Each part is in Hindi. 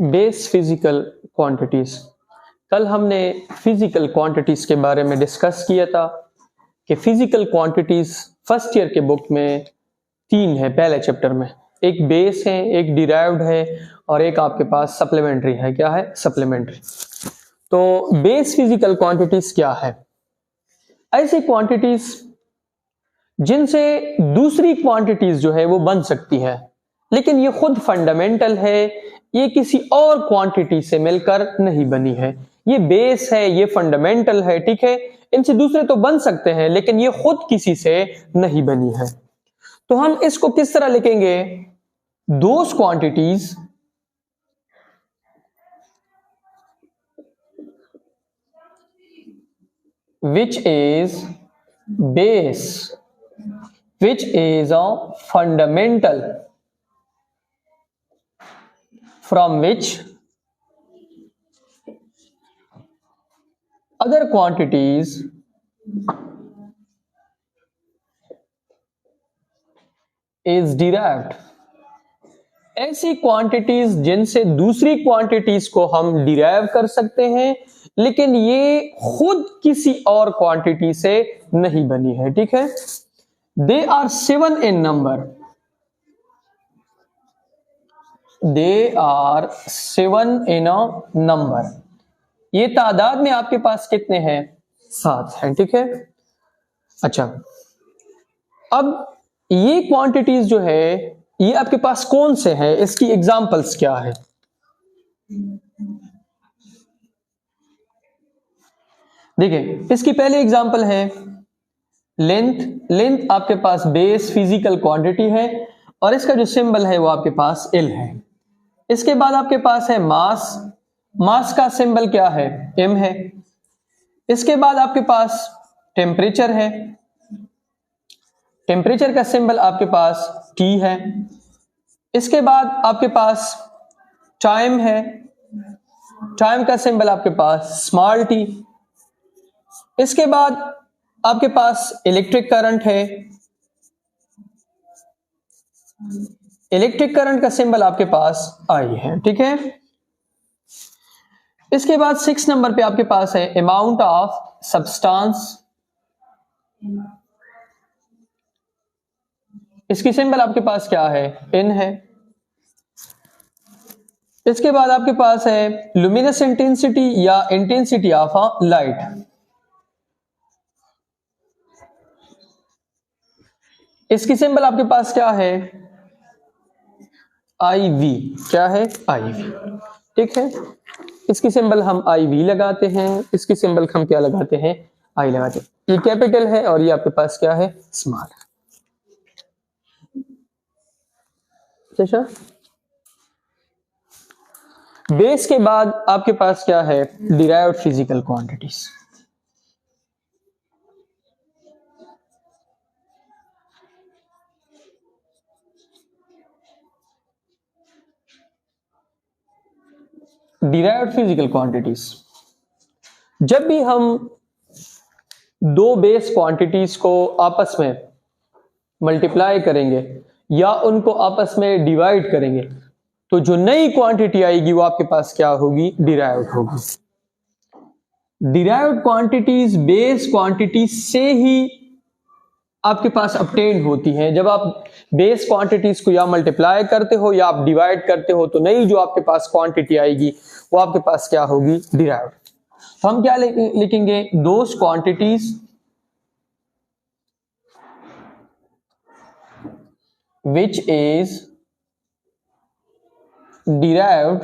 Base physical quantities. कल हमने फिजिकल क्वांटिटीज के बारे में डिस्कस किया था कि फिजिकल क्वांटिटीज फर्स्ट ईयर के बुक में 3 है पहले चैप्टर में। एक बेस है, एक डिराइव्ड है और एक आपके पास सप्लीमेंट्री है। क्या है? सप्लीमेंट्री। तो बेस फिजिकल क्वांटिटीज क्या है? ऐसी क्वांटिटीज जिनसे दूसरी क्वांटिटीज जो है वो बन सकती है, लेकिन ये खुद फंडामेंटल है, ये किसी और क्वांटिटी से मिलकर नहीं बनी है। ये बेस है, ये फंडामेंटल है, ठीक है। इनसे दूसरे तो बन सकते हैं लेकिन ये खुद किसी से नहीं बनी है। तो हम इसको किस तरह लिखेंगे? Those quantities which is base, which is a fundamental, from which other quantities is derived। ऐसी क्वांटिटीज जिनसे दूसरी क्वांटिटीज को हम डिराइव कर सकते हैं, लेकिन ये खुद किसी और क्वांटिटी से नहीं बनी है, ठीक है। They are 7 in number, they are 7 in a number. ये तादाद में आपके पास कितने हैं? 7 हैं, ठीक है। अच्छा, अब ये क्वांटिटीज जो है ये आपके पास कौन से हैं? इसकी एग्जांपल्स क्या है? देखिए, इसकी पहली एग्जांपल है लेंथ। लेंथ आपके पास बेस फिजिकल क्वांटिटी है और इसका जो सिंबल है वो आपके पास एल है। इसके बाद आपके पास है मास। मास का सिंबल क्या है? एम है। इसके बाद आपके पास टेम्परेचर है। टेम्परेचर का सिंबल आपके पास टी है। इसके बाद आपके पास टाइम है। टाइम का सिंबल आपके पास स्मॉल टी। इसके बाद आपके पास इलेक्ट्रिक करंट है। इलेक्ट्रिक करंट का सिंबल आपके पास आई है, ठीक है। इसके बाद 6 नंबर पे आपके पास है अमाउंट ऑफ सब्सटेंस। इसकी सिंबल आपके पास क्या है? एन है। इसके बाद आपके पास है लुमिनस इंटेंसिटी या इंटेंसिटी ऑफ अ लाइट। इसकी सिंबल आपके पास क्या है? आई वी। क्या है? आई वी, ठीक है। इसकी सिंबल हम आई वी लगाते हैं, इसकी सिंबल हम क्या लगाते हैं? आई लगाते हैं। ये कैपिटल है और ये आपके पास क्या है? स्मॉल। अच्छा, बेस के बाद आपके पास क्या है? Derived physical quantities. Derived physical quantities, जब भी हम दो बेस क्वांटिटीज को आपस में मल्टीप्लाई करेंगे या उनको आपस में डिवाइड करेंगे, तो जो नई क्वांटिटी आएगी वो आपके पास क्या होगी? डिराइव्ड होगी। डिराइव्ड क्वांटिटीज बेस क्वांटिटी से ही आपके पास ऑब्टेन होती हैं। जब आप बेस क्वांटिटीज को या मल्टीप्लाई करते हो या आप डिवाइड करते हो, तो नई जो आपके पास क्वांटिटी आएगी वो आपके पास क्या होगी? डिराइव्ड। तो हम क्या लिखेंगे? Those quantities which is derived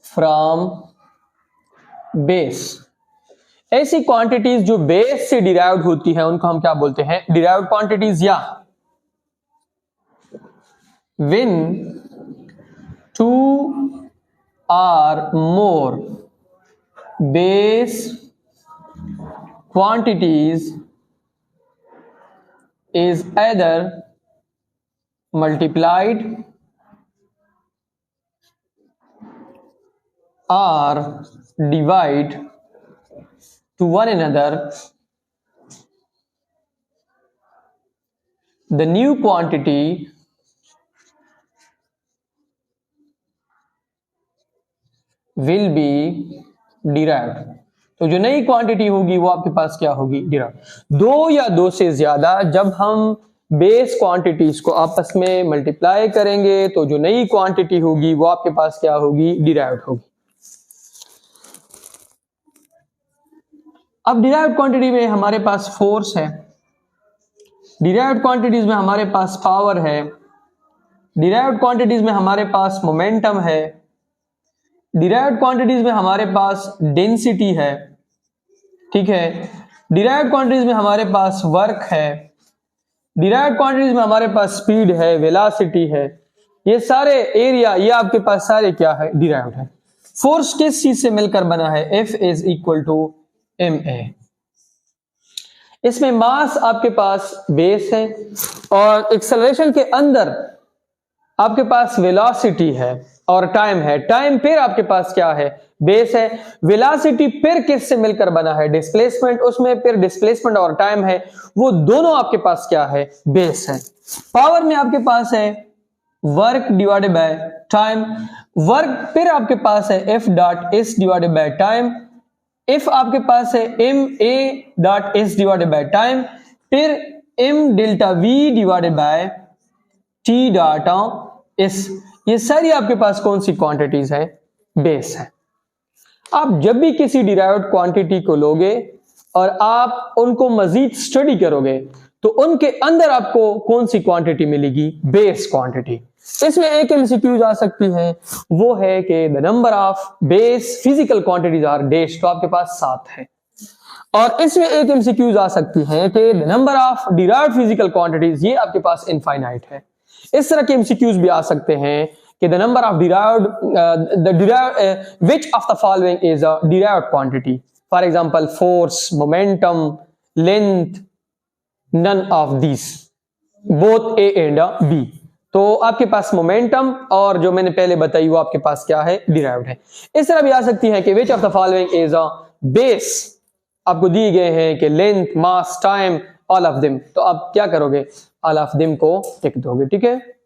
from base। ऐसी क्वांटिटीज जो बेस से डिराइव्ड होती हैं उनको हम क्या बोलते हैं? Derived quantities. या when 2 or more base quantities is either multiplied or divide to one another, the new quantity will be derived. तो जो नई क्वांटिटी होगी वो आपके पास क्या होगी? डिराइव्ड। दो या दो से ज्यादा जब हम बेस क्वांटिटीज को आपस में मल्टीप्लाई करेंगे तो जो नई क्वांटिटी होगी वो आपके पास क्या होगी? डिराइव्ड होगी। अब डिराइव्ड क्वांटिटी में हमारे पास फोर्स है, डिराइव्ड क्वांटिटीज में हमारे पास पावर है, डिराइव्ड क्वांटिटीज में हमारे पास मोमेंटम है, डिराइव्ड क्वांटिटीज में हमारे पास डेंसिटी है, ठीक है, डिराइव्ड क्वांटिटीज में हमारे पास वर्क है, डिराइव्ड क्वांटिटीज में हमारे पास स्पीड है, वेलोसिटी है। ये सारे एरिया, ये आपके पास सारे क्या है? डिराइव्ड है। फोर्स किस चीज से मिलकर बना है? F is equal to ma। इसमें मास आपके पास बेस है और एक्सेलरेशन के अंदर आपके पास वेलोसिटी है और टाइम है। टाइम फिर आपके पास क्या है? बेस है। वेलोसिटी फिर किस से मिलकर बना है? डिस्प्लेसमेंट। उसमें फिर डिस्प्लेसमेंट और टाइम है, वो दोनों आपके पास क्या है? बेस है। पावर में आपके पास है work divided by time. Work फिर आपके पास है F dot S divided by time. F आपके पास है ma dot S divided by time, फिर m delta V divided by T dot S। ये सारी आपके पास कौन सी क्वांटिटीज है? बेस है। आप जब भी किसी डिराइव्ड क्वांटिटी को लोगे और आप उनको मजीद स्टडी करोगे तो उनके अंदर आपको कौन सी क्वांटिटी मिलेगी? Base quantity. इसमें एक एमसीक्यूज आ सकती है, वो है कि the number of base physical quantities are dash, तो आपके पास 7 है। और इसमें एक एमसीक्यूज आ सकती है कि the number of derived physical quantities, ये आपके पास इनफाइनाइट है। इस तरह के एमसीक्यूज भी आ सकते हैं कि the number of which of the following is a derived quantity, for example force, momentum, length, none of these, both A and B। तो आपके पास मोमेंटम और जो मैंने पहले बताई वो आपके पास क्या है? डिराइव्ड है। इस तरह भी आ सकती है कि which of the following is a base, आपको दिए गए हैं कि length, mass, time, all of them, तो आप क्या करोगे? ऑल ऑफ देम को टिक दोगे, ठीक है।